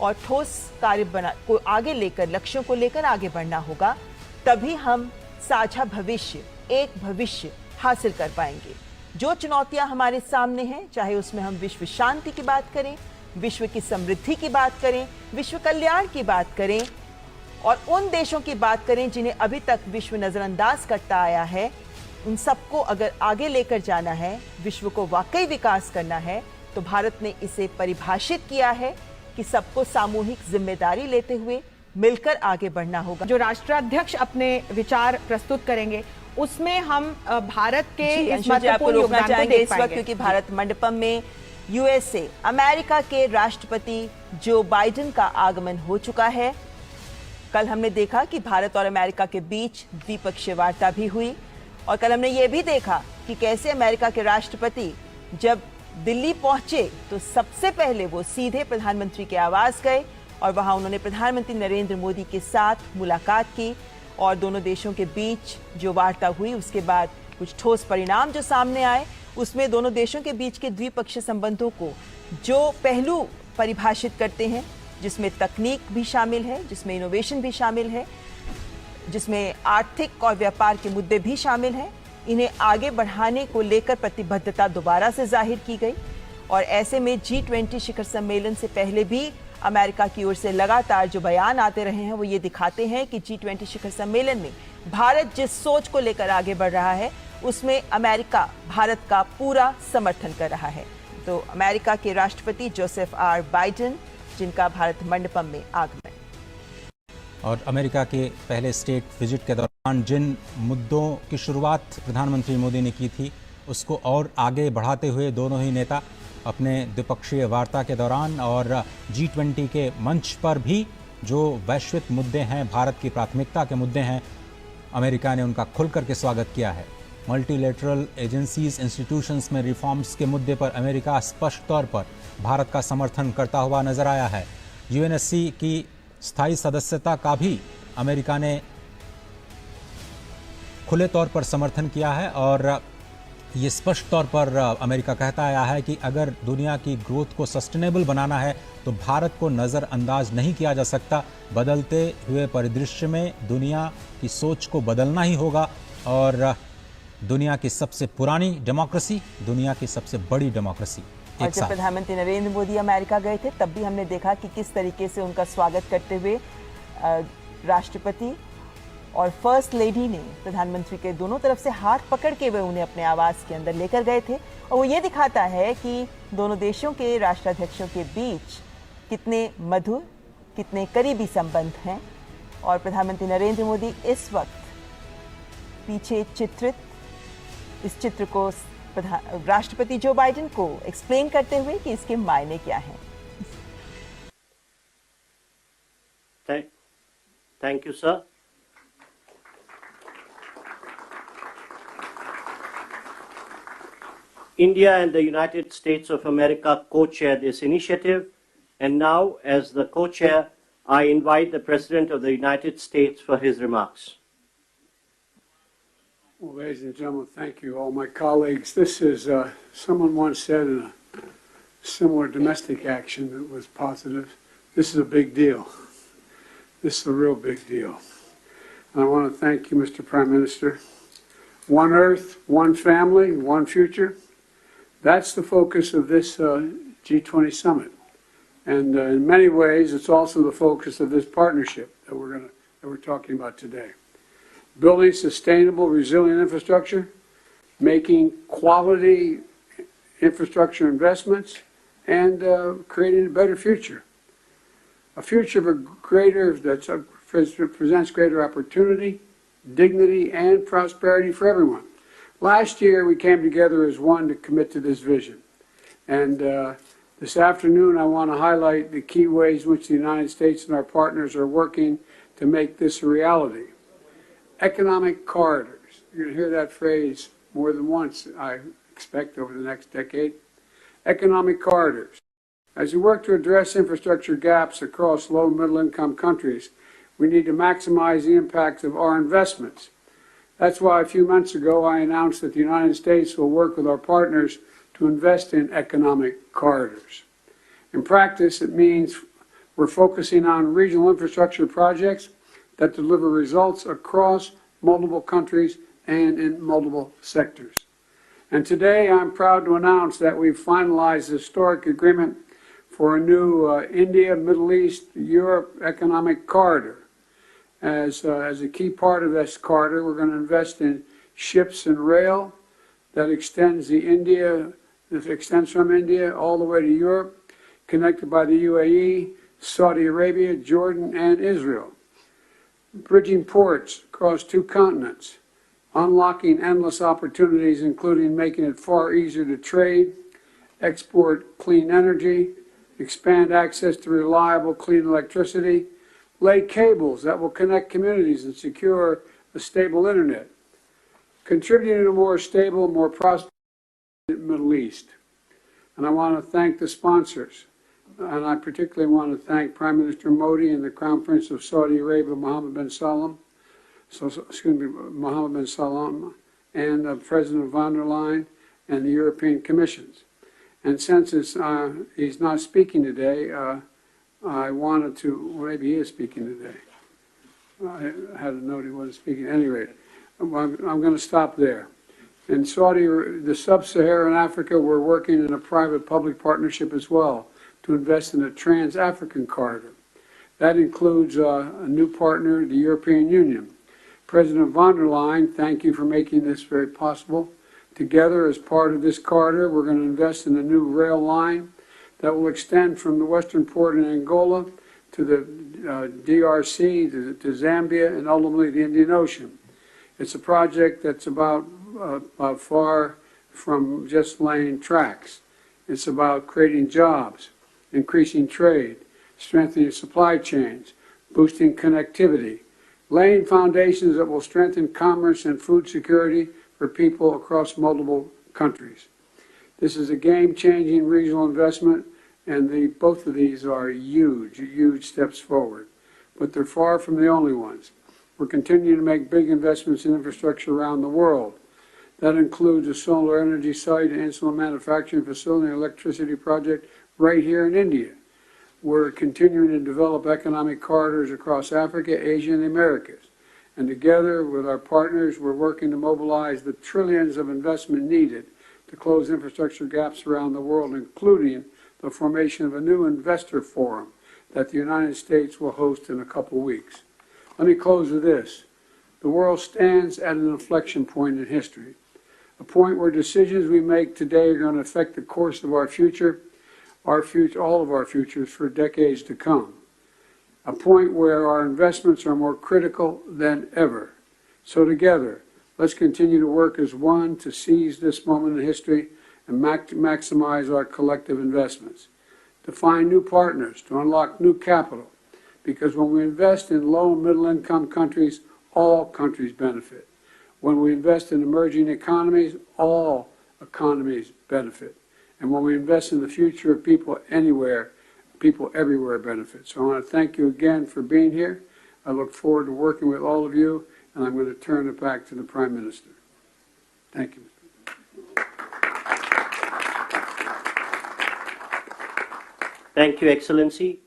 और ठोस कार्य को आगे लेकर, लक्ष्यों को लेकर आगे बढ़ना होगा। तभी हम साझा भविष्य, एक भविष्य हासिल कर पाएंगे। जो चुनौतियां हमारे सामने हैं, चाहे उसमें हम विश्व शांति की बात करें, विश्व की समृद्धि की बात करें, विश्व कल्याण की बात करें और उन देशों की बात करें जिन्हें अभी तक विश्व नजरअंदाज करता आया है, उन सबको अगर आगे लेकर जाना है, विश्व को वाकई विकास करना है, तो भारत ने इसे परिभाषित किया है कि सबको सामूहिक जिम्मेदारी लेते हुए मिलकर आगे बढ़ना होगा। जो राष्ट्राध्यक्ष अपने विचार प्रस्तुत करेंगे उसमें हम भारत के इस महत्वपूर्ण योगदान को देख इस वक्त, क्योंकि भारत मंडपम में यूएसए, अमेरिका के राष्ट्रपति जो बाइडेन का आगमन हो चुका है। कल हमने देखा कि भारत और अमेरिका के बीच द्विपक्षीय वार्ता भी हुई और कल हमने ये भी देखा कि कैसे अमेरिका के राष्ट्रपति जब दिल्ली पहुंचे तो सबसे पहले वो सीधे प्रधानमंत्री के आवास गए और वहां उन्होंने प्रधानमंत्री नरेंद्र मोदी के साथ मुलाकात की और दोनों देशों के बीच जो वार्ता हुई उसके बाद कुछ ठोस परिणाम जो सामने आए, उसमें दोनों देशों के बीच के द्विपक्षीय संबंधों को जो पहलू परिभाषित करते हैं, जिसमें तकनीक भी शामिल है, जिसमें इनोवेशन भी शामिल है, जिसमें आर्थिक और व्यापार के मुद्दे भी शामिल हैं, इन्हें आगे बढ़ाने को लेकर प्रतिबद्धता दोबारा से जाहिर की गई। और ऐसे में G20 शिखर सम्मेलन से पहले भी अमेरिका की ओर से लगातार जो बयान आते रहे हैं वो ये दिखाते हैं कि G20 शिखर सम्मेलन में भारत जिस सोच को लेकर आगे बढ़ रहा है उसमें अमेरिका भारत का पूरा समर्थन कर रहा है। तो अमेरिका के राष्ट्रपति जोसेफ आर बाइडेन, जिनका भारत मंडपम में आगमन, और अमेरिका के पहले स्टेट विजिट के दौरान जिन मुद्दों की शुरुआत प्रधानमंत्री मोदी ने की थी उसको और आगे बढ़ाते हुए दोनों ही नेता अपने द्विपक्षीय वार्ता के दौरान और G20 के मंच पर भी जो वैश्विक मुद्दे हैं, भारत की प्राथमिकता के मुद्दे हैं, अमेरिका ने उनका खुल करके स्वागत किया है। मल्टीलेटरल एजेंसीज, इंस्टीट्यूशंस में रिफॉर्म्स के मुद्दे पर अमेरिका स्पष्ट तौर पर भारत का समर्थन करता हुआ नजर आया है। UNSC की स्थायी सदस्यता का भी अमेरिका ने खुले तौर पर समर्थन किया है और ये स्पष्ट तौर पर अमेरिका कहता आया है कि अगर दुनिया की ग्रोथ को सस्टेनेबल बनाना है तो भारत को नज़रअंदाज नहीं किया जा सकता। बदलते हुए परिदृश्य में दुनिया की सोच को बदलना ही होगा और दुनिया की सबसे पुरानी डेमोक्रेसी, दुनिया की सबसे बड़ी डेमोक्रेसी। और जब प्रधानमंत्री नरेंद्र मोदी अमेरिका गए थे तब भी हमने देखा कि किस तरीके से उनका स्वागत करते हुए राष्ट्रपति और फर्स्ट लेडी ने प्रधानमंत्री के दोनों तरफ से हाथ पकड़ के वे उन्हें अपने आवास के अंदर लेकर गए थे। और वो ये दिखाता है कि दोनों देशों के राष्ट्राध्यक्षों के बीच कितने मधुर, कितने करीबी संबंध हैं। और प्रधानमंत्री नरेंद्र मोदी इस वक्त पीछे चित्रित इस चित्र को राष्ट्रपति जो बाइडेन को एक्सप्लेन करते हुए कि इसके मायने क्या हैं। Thank you sir. India and the United States of America co-chair this initiative, and now, as the co-chair, I invite the President of the United States for his remarks. Well, ladies and gentlemen, thank you, all my colleagues. This is, someone once said in a similar domestic action that was positive, this is a big deal. This is a real big deal. And I want to thank you, Mr. Prime Minister. One Earth, one family, one future. That's the focus of this G20 summit. And in many ways, it's also the focus of this partnership that we're talking about today. Building sustainable, resilient infrastructure, making quality infrastructure investments, and creating a better future. A future that presents greater opportunity, dignity, and prosperity for everyone. Last year, we came together as one to commit to this vision. And this afternoon, I want to highlight the key ways in which the United States and our partners are working to make this a reality. Economic corridors. You're going to hear that phrase more than once, I expect, over the next decade. Economic corridors. As we work to address infrastructure gaps across low and middle income countries, we need to maximize the impact of our investments. That's why a few months ago I announced that the United States will work with our partners to invest in economic corridors. In practice, it means We're focusing on regional infrastructure projects that deliver results across multiple countries and in multiple sectors. And today I'm proud to announce that we've finalized a historic agreement for a new India, Middle East, Europe economic corridor. As a key part of this corridor, we're going to invest in ships and rail that extends from India all the way to Europe, connected by the UAE, Saudi Arabia, Jordan, and Israel. Bridging ports across 2 continents, unlocking endless opportunities, including making it far easier to trade, export clean energy, expand access to reliable, clean electricity, lay cables that will connect communities and secure a stable internet, contributing to a more stable, more prosperous Middle East. And I want to thank the sponsors. And I particularly want to thank Prime Minister Modi and the Crown Prince of Saudi Arabia, Mohammed bin Salman, and President von der Leyen and the European Commissions. And since he's not speaking today, I wanted to, maybe he is speaking today. I had a note he wasn't speaking. At any rate, I'm going to stop there. In the Sub-Saharan Africa, we're working in a private-public partnership as well to invest in a trans-African corridor. That includes a new partner, the European Union. President von der Leyen, thank you for making this very possible. Together, as part of this corridor, we're going to invest in a new rail line that will extend from the western port in Angola to the DRC, to Zambia, and ultimately the Indian Ocean. It's a project that's about far from just laying tracks. It's about creating jobs, increasing trade, strengthening supply chains, boosting connectivity, laying foundations that will strengthen commerce and food security for people across multiple countries. This is a game-changing regional investment, and both of these are huge, huge steps forward. But they're far from the only ones. We're continuing to make big investments in infrastructure around the world. That includes a solar energy site, an insulin manufacturing facility, and electricity project right here in India. We're continuing to develop economic corridors across Africa, Asia, and the Americas. And together with our partners, we're working to mobilize the trillions of investment needed to close infrastructure gaps around the world, including the formation of a new investor forum that the United States will host in a couple weeks. Let me close with this. The world stands at an inflection point in history, a point where decisions we make today are going to affect the course of our future, all of our futures for decades to come. A point where our investments are more critical than ever. So together, let's continue to work as one to seize this moment in history and maximize our collective investments. To find new partners, to unlock new capital. Because when we invest in low and middle income countries, all countries benefit. When we invest in emerging economies, all economies benefit. And when we invest in the future of people anywhere, people everywhere benefit. So I want to thank you again for being here. I look forward to working with all of you, and I'm going to turn it back to the Prime Minister. Thank you. Thank you, Excellency.